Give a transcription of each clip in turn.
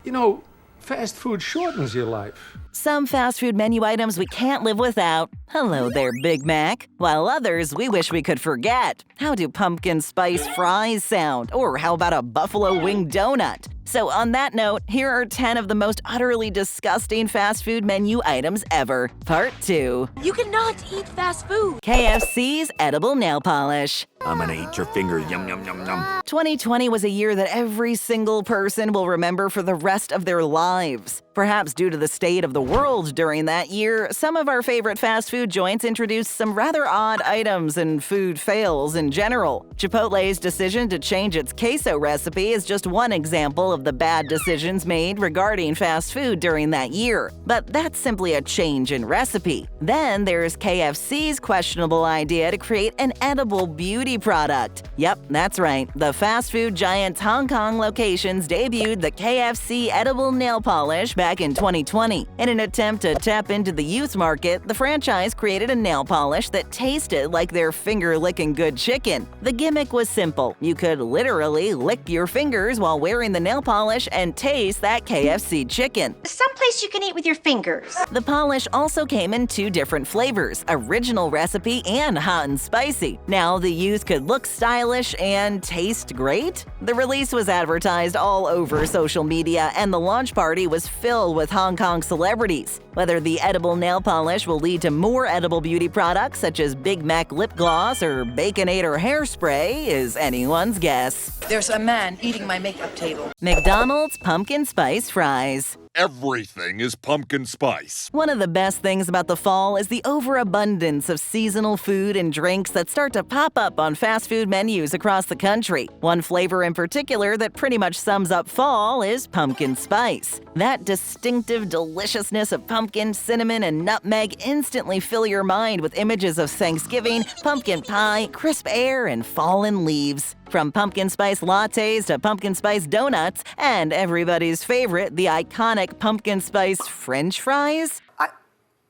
You know, fast food shortens your life. Some fast food menu items we can't live without. Hello there, Big Mac. While others we wish we could forget. How do pumpkin spice fries sound? Or how about a buffalo wing donut? So on that note, here are 10 of the most utterly disgusting fast food menu items ever. Part 2. You cannot eat fast food. KFC's edible nail polish. I'm gonna eat your fingers, yum, yum, yum, yum. 2020 was a year that every single person will remember for the rest of their lives. Perhaps due to the state of the world during that year, some of our favorite fast food joints introduced some rather odd items and food fails in general. Chipotle's decision to change its queso recipe is just one example of the bad decisions made regarding fast food during that year. But that's simply a change in recipe. Then there's KFC's questionable idea to create an edible beauty product. Yep, that's right. The fast food giant's Hong Kong locations debuted the KFC edible nail polish back in 2020. In an attempt to tap into the youth market, the franchise created a nail polish that tasted like their finger-licking good chicken. The gimmick was simple. You could literally lick your fingers while wearing the nail polish and taste that KFC chicken. Someplace you can eat with your fingers. The polish also came in 2 different flavors, original recipe and hot and spicy. Now the youth could look stylish and taste great? The release was advertised all over social media, and the launch party was filled with Hong Kong celebrities. Whether the edible nail polish will lead to more edible beauty products such as Big Mac lip gloss or Baconator hairspray is anyone's guess. There's a man eating my makeup table. McDonald's pumpkin spice fries. Everything is pumpkin spice. One of the best things about the fall is the overabundance of seasonal food and drinks that start to pop up on fast food menus across the country. One flavor in particular that pretty much sums up fall is pumpkin spice. That distinctive deliciousness of pumpkin, cinnamon, and nutmeg instantly fill your mind with images of Thanksgiving, pumpkin pie, crisp air, and fallen leaves. From pumpkin spice lattes to pumpkin spice donuts, and everybody's favorite, the iconic pumpkin spice French fries.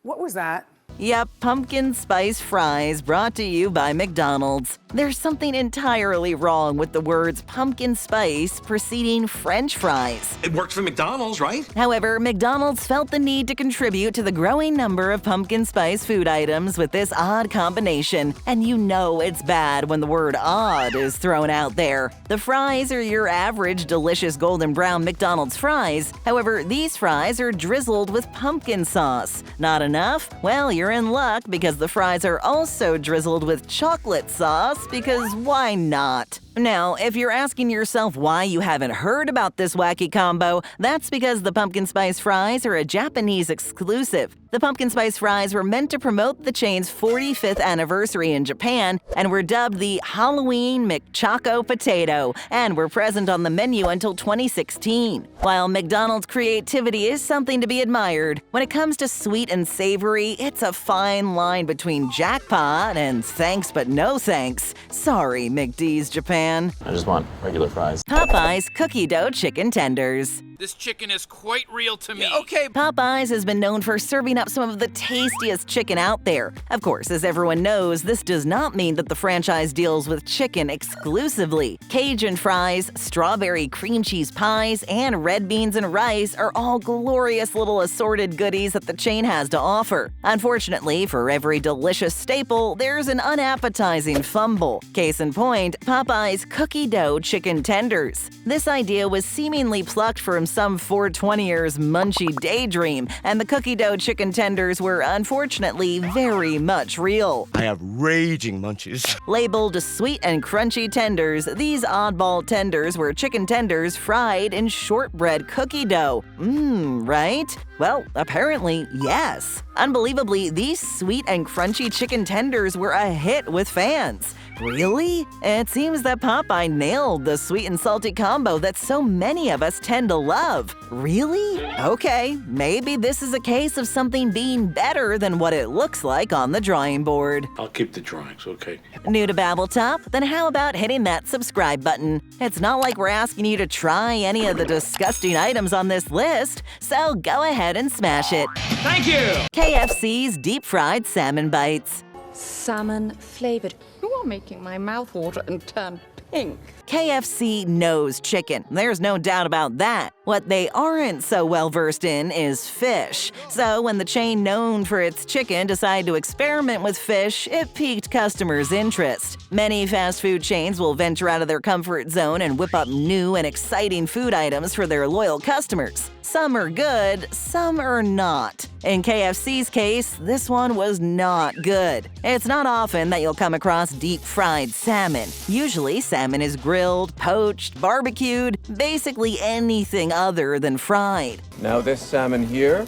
What was that? Yep, pumpkin spice fries brought to you by McDonald's. There's something entirely wrong with the words pumpkin spice preceding French fries. It worked for McDonald's, right? However, McDonald's felt the need to contribute to the growing number of pumpkin spice food items with this odd combination, and you know it's bad when the word odd is thrown out there. The fries are your average delicious golden brown McDonald's fries. However, these fries are drizzled with pumpkin sauce. Not enough? Well, you're in luck because the fries are also drizzled with chocolate sauce, because why not? Now, if you're asking yourself why you haven't heard about this wacky combo, that's because the pumpkin spice fries are a Japanese exclusive. The pumpkin spice fries were meant to promote the chain's 45th anniversary in Japan and were dubbed the Halloween McChoco Potato and were present on the menu until 2016. While McDonald's creativity is something to be admired, when it comes to sweet and savory, it's a fine line between jackpot and thanks but no thanks. Sorry, McD's Japan. I just want regular fries. Popeye's cookie dough chicken tenders. This chicken is quite real to me. Okay. Popeyes has been known for serving up some of the tastiest chicken out there. Of course, as everyone knows, this does not mean that the franchise deals with chicken exclusively. Cajun fries, strawberry cream cheese pies, and red beans and rice are all glorious little assorted goodies that the chain has to offer. Unfortunately, for every delicious staple, there's an unappetizing fumble. Case in point, Popeyes cookie dough chicken tenders. This idea was seemingly plucked from some 420er's munchy daydream, and the cookie dough chicken tenders were unfortunately very much real. I have raging munchies. Labeled sweet and crunchy tenders, these oddball tenders were chicken tenders fried in shortbread cookie dough. Right? Well, apparently, yes. Unbelievably, these sweet and crunchy chicken tenders were a hit with fans. Really? It seems that Popeye nailed the sweet and salty combo that so many of us tend to love. Really? Okay, maybe this is a case of something being better than what it looks like on the drawing board. I'll keep the drawings, okay? New to BabbleTop? Then how about hitting that subscribe button? It's not like we're asking you to try any of the disgusting items on this list, so go ahead and smash it. Thank you! KFC's deep-fried salmon bites. Salmon flavored. You are making my mouth water and turn pink. KFC knows chicken. There's no doubt about that. What they aren't so well versed in is fish. So when the chain known for its chicken decided to experiment with fish, it piqued customers' interest. Many fast food chains will venture out of their comfort zone and whip up new and exciting food items for their loyal customers. Some are good, some are not. In KFC's case, this one was not good. It's not often that you'll come across deep-fried salmon. Usually, salmon is grilled, poached, barbecued, basically anything other than fried. Now this salmon here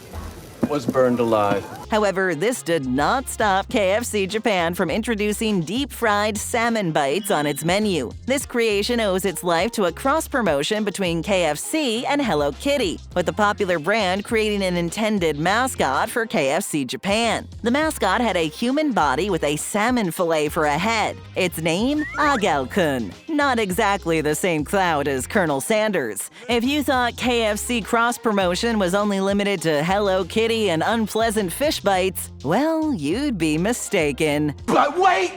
was burned alive. However, this did not stop KFC Japan from introducing deep-fried salmon bites on its menu. This creation owes its life to a cross-promotion between KFC and Hello Kitty, with the popular brand creating an intended mascot for KFC Japan. The mascot had a human body with a salmon fillet for a head. Its name? Agal-kun. Not exactly the same clout as Colonel Sanders. If you thought KFC cross-promotion was only limited to Hello Kitty and unpleasant fish bites, well, you'd be mistaken. But wait!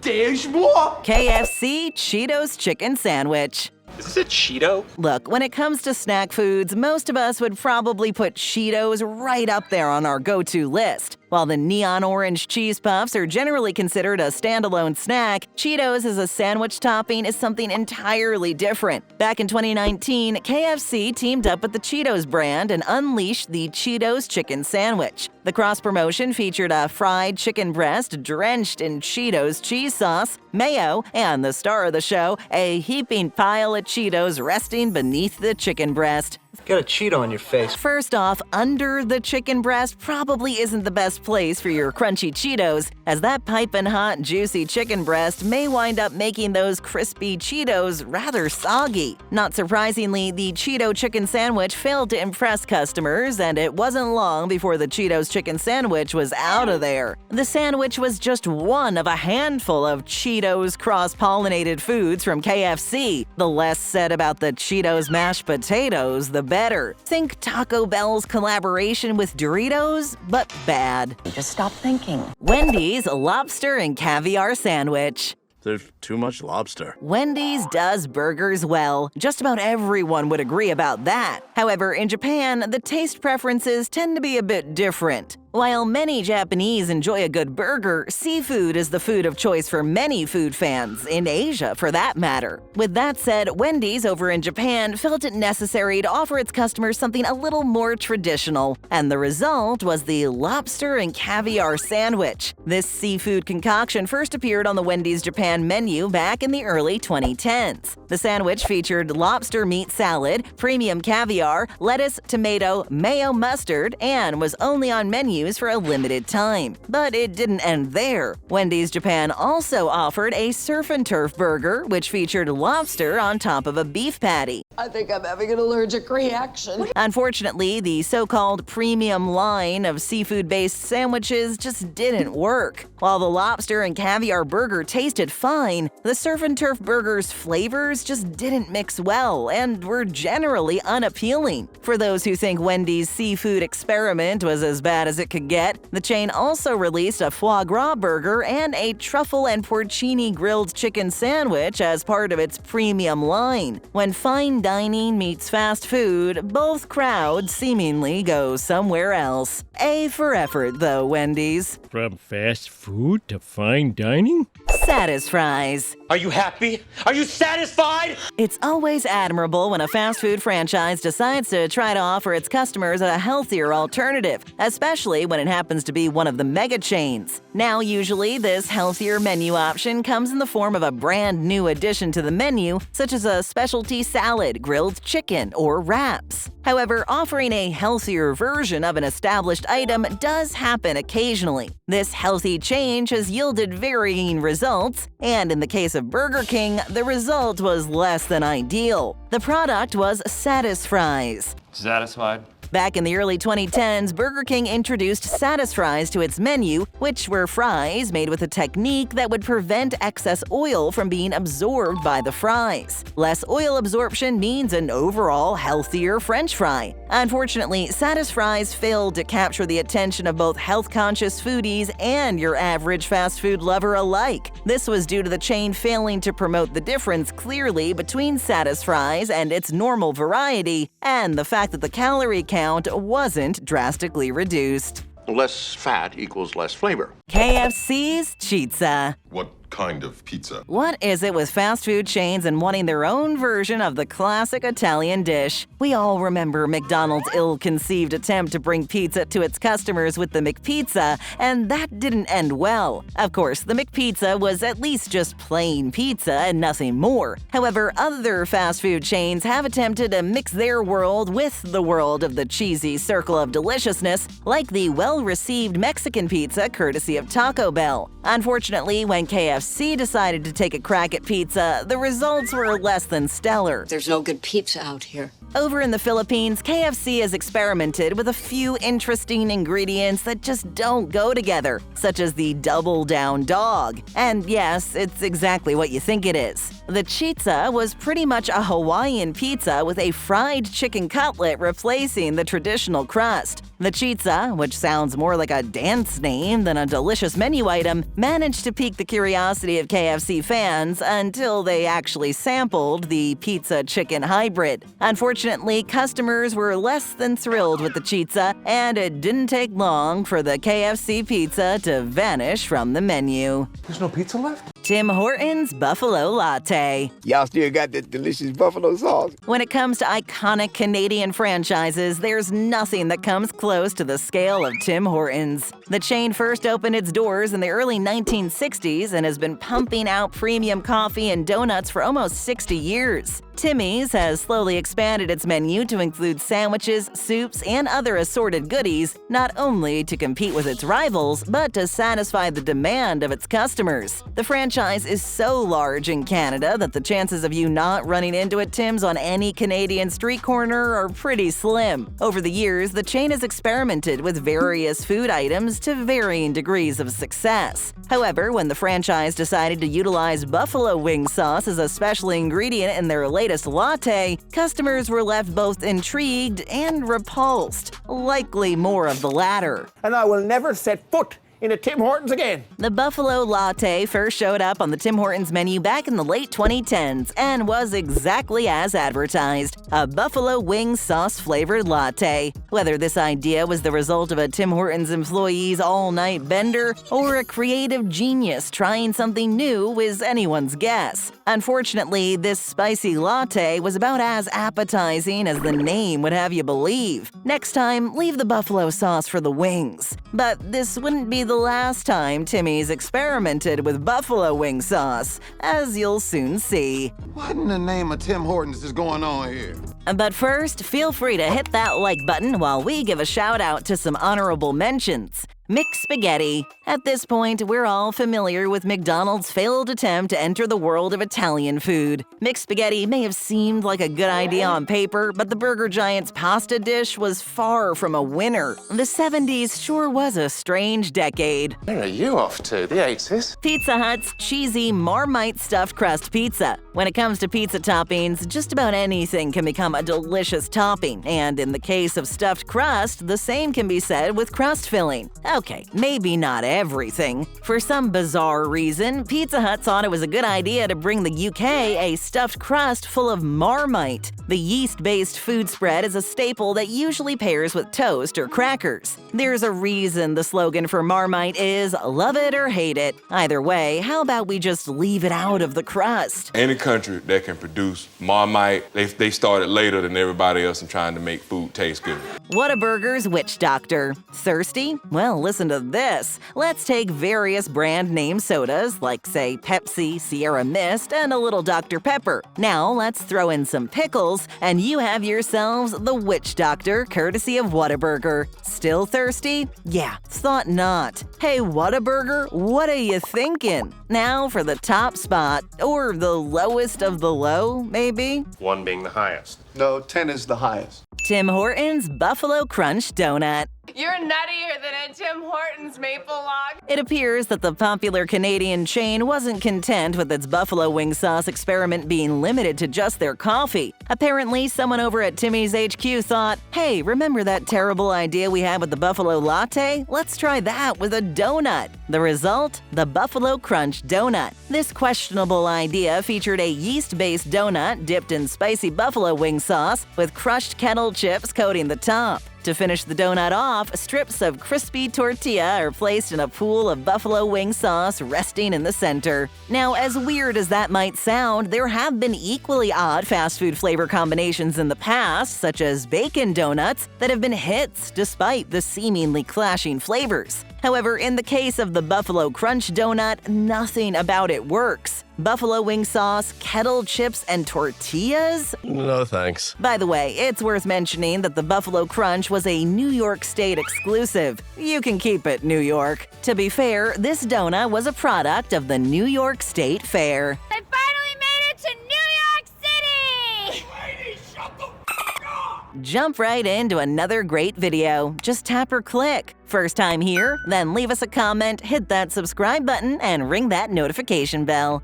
There's more! KFC Cheetos Chicken Sandwich. Is this a Cheeto? Look, when it comes to snack foods, most of us would probably put Cheetos right up there on our go-to list. While the neon orange cheese puffs are generally considered a standalone snack, Cheetos as a sandwich topping is something entirely different. Back in 2019, KFC teamed up with the Cheetos brand and unleashed the Cheetos Chicken Sandwich. The cross-promotion featured a fried chicken breast drenched in Cheetos cheese sauce, mayo, and the star of the show, a heaping pile of Cheetos resting beneath the chicken breast. Got a Cheeto on your face. First off, under the chicken breast probably isn't the best place for your crunchy Cheetos, as that piping hot, juicy chicken breast may wind up making those crispy Cheetos rather soggy. Not surprisingly, the Cheeto chicken sandwich failed to impress customers, and it wasn't long before the Cheetos chicken sandwich was out of there. The sandwich was just one of a handful of Cheetos cross-pollinated foods from KFC. The less said about the Cheetos mashed potatoes, the better. Think Taco Bell's collaboration with Doritos, but bad. Just stop thinking. Wendy's Lobster and Caviar Sandwich. There's too much lobster. Wendy's does burgers well. Just about everyone would agree about that. However, in Japan, the taste preferences tend to be a bit different. While many Japanese enjoy a good burger, seafood is the food of choice for many food fans, in Asia for that matter. With that said, Wendy's over in Japan felt it necessary to offer its customers something a little more traditional, and the result was the Lobster and Caviar Sandwich. This seafood concoction first appeared on the Wendy's Japan menu back in the early 2010s. The sandwich featured lobster meat salad, premium caviar, lettuce, tomato, mayo, mustard, and was only on menus for a limited time. But it didn't end there. Wendy's Japan also offered a surf and turf burger, which featured lobster on top of a beef patty. I think I'm having an allergic reaction. Unfortunately, the so-called premium line of seafood-based sandwiches just didn't work. While the lobster and caviar burger tasted fine, the surf and turf burger's flavors just didn't mix well and were generally unappealing. For those who think Wendy's seafood experiment was as bad as it could get, the chain also released a foie gras burger and a truffle and porcini grilled chicken sandwich as part of its premium line. When fine dining meets fast food, both crowds seemingly go somewhere else. A for effort, though, Wendy's. From fast food to fine dining? Satisfries. Are you happy? Are you satisfied? It's always admirable when a fast food franchise decides to try to offer its customers a healthier alternative, especially when it happens to be one of the mega chains. Now, usually, this healthier menu option comes in the form of a brand new addition to the menu, such as a specialty salad, grilled chicken, or wraps. However, offering a healthier version of an established item does happen occasionally. This healthy change has yielded varying results, and in the case of Burger King, the result was less than ideal. The The product was Satisfries. Satisfied? Back in the early 2010s, Burger King introduced Satisfries to its menu, which were fries made with a technique that would prevent excess oil from being absorbed by the fries. Less oil absorption means an overall healthier French fry. Unfortunately, Satisfries failed to capture the attention of both health-conscious foodies and your average fast food lover alike. This was due to the chain failing to promote the difference clearly between Satisfries and its normal variety, and the fact that the calorie count wasn't drastically reduced. Less fat equals less flavor. KFC's Chizza. What kind of pizza? What is it with fast food chains and wanting their own version of the classic Italian dish? We all remember McDonald's ill-conceived attempt to bring pizza to its customers with the McPizza, and that didn't end well. Of course, the McPizza was at least just plain pizza and nothing more. However, other fast food chains have attempted to mix their world with the world of the cheesy circle of deliciousness, like the well-received Mexican pizza courtesy of Taco Bell. Unfortunately, when KFC decided to take a crack at pizza, the results were less than stellar. There's no good pizza out here. Over in the Philippines, KFC has experimented with a few interesting ingredients that just don't go together, such as the double down dog. And yes, it's exactly what you think it is. The Chizza was pretty much a Hawaiian pizza with a fried chicken cutlet replacing the traditional crust. The Chizza, which sounds more like a dance name than a delicious menu item, managed to pique the curiosity of KFC fans until they actually sampled the pizza chicken hybrid. Unfortunately, customers were less than thrilled with the Chizza, and it didn't take long for the KFC pizza to vanish from the menu. There's no pizza left? Tim Hortons Buffalo Latte. Y'all still got that delicious buffalo sauce? When it comes to iconic Canadian franchises, there's nothing that comes close to the scale of Tim Hortons. The chain first opened its doors in the early 1960s and has been pumping out premium coffee and donuts for almost 60 years. Timmy's has slowly expanded its menu to include sandwiches, soups, and other assorted goodies, not only to compete with its rivals, but to satisfy the demand of its customers. The franchise is so large in Canada that the chances of you not running into a Tim's on any Canadian street corner are pretty slim. Over the years, the chain has experimented with various food items to varying degrees of success. However, when the franchise decided to utilize buffalo wing sauce as a special ingredient in their latest latte, customers were left both intrigued and repulsed, likely more of the latter. And I will never set foot in a Tim Hortons again. The Buffalo Latte first showed up on the Tim Hortons menu back in the late 2010s and was exactly as advertised, a buffalo wing sauce-flavored latte. Whether this idea was the result of a Tim Hortons employee's all-night bender or a creative genius trying something new is anyone's guess. Unfortunately, this spicy latte was about as appetizing as the name would have you believe. Next time, leave the buffalo sauce for the wings. But this wouldn't be the last time Timmy's experimented with buffalo wing sauce, as you'll soon see. What in the name of Tim Hortons is going on here? But first, feel free to hit that like button while we give a shout out to some honorable mentions. McSpaghetti. At this point, we're all familiar with McDonald's failed attempt to enter the world of Italian food. McSpaghetti may have seemed like a good idea on paper, but the Burger Giant's pasta dish was far from a winner. The 70s sure was a strange decade. Where are you off to? The 80s? Pizza Hut's cheesy Marmite stuffed crust pizza. When it comes to pizza toppings, just about anything can become a delicious topping, and in the case of stuffed crust, the same can be said with crust filling. Okay, maybe not everything. For some bizarre reason, Pizza Hut thought it was a good idea to bring the UK a stuffed crust full of Marmite. The yeast-based food spread is a staple that usually pairs with toast or crackers. There's a reason the slogan for Marmite is "love it or hate it." Either way, how about we just leave it out of the crust? Any country that can produce Marmite, they started later than everybody else in trying to make food taste good. Whataburger's witch doctor. Thirsty? Well, listen to this. Let's take various brand name sodas, like, say, Pepsi, Sierra Mist, and a little Dr. Pepper. Now, let's throw in some pickles, and you have yourselves the witch doctor, courtesy of Whataburger. Still thirsty? Yeah, thought not. Hey, Whataburger, what are you thinking? Now for the top spot, or the lowest of the low, maybe? 1 being the highest. No, 10 is the highest. Tim Hortons Buffalo Crunch Donut. You're nuttier than a Tim Hortons maple log. It appears that the popular Canadian chain wasn't content with its buffalo wing sauce experiment being limited to just their coffee. Apparently, someone over at Timmy's HQ thought, hey, remember that terrible idea we had with the buffalo latte? Let's try that with a donut. The result? The Buffalo Crunch Donut. This questionable idea featured a yeast-based donut dipped in spicy buffalo wing sauce with crushed kettle chips coating the top. To finish the donut off, strips of crispy tortilla are placed in a pool of buffalo wing sauce resting in the center. Now, as weird as that might sound, there have been equally odd fast food flavor combinations in the past, such as bacon donuts, that have been hits despite the seemingly clashing flavors. However, in the case of the Buffalo Crunch Donut, nothing about it works. Buffalo wing sauce, kettle chips, and tortillas? No thanks. By the way, it's worth mentioning that the Buffalo Crunch was a New York State exclusive. You can keep it, New York. To be fair, this donut was a product of the New York State Fair. I finally made it to New York City! Lady, shut the f*** up! Jump right into another great video. Just tap or click. First time here? Then leave us a comment, hit that subscribe button, and ring that notification bell.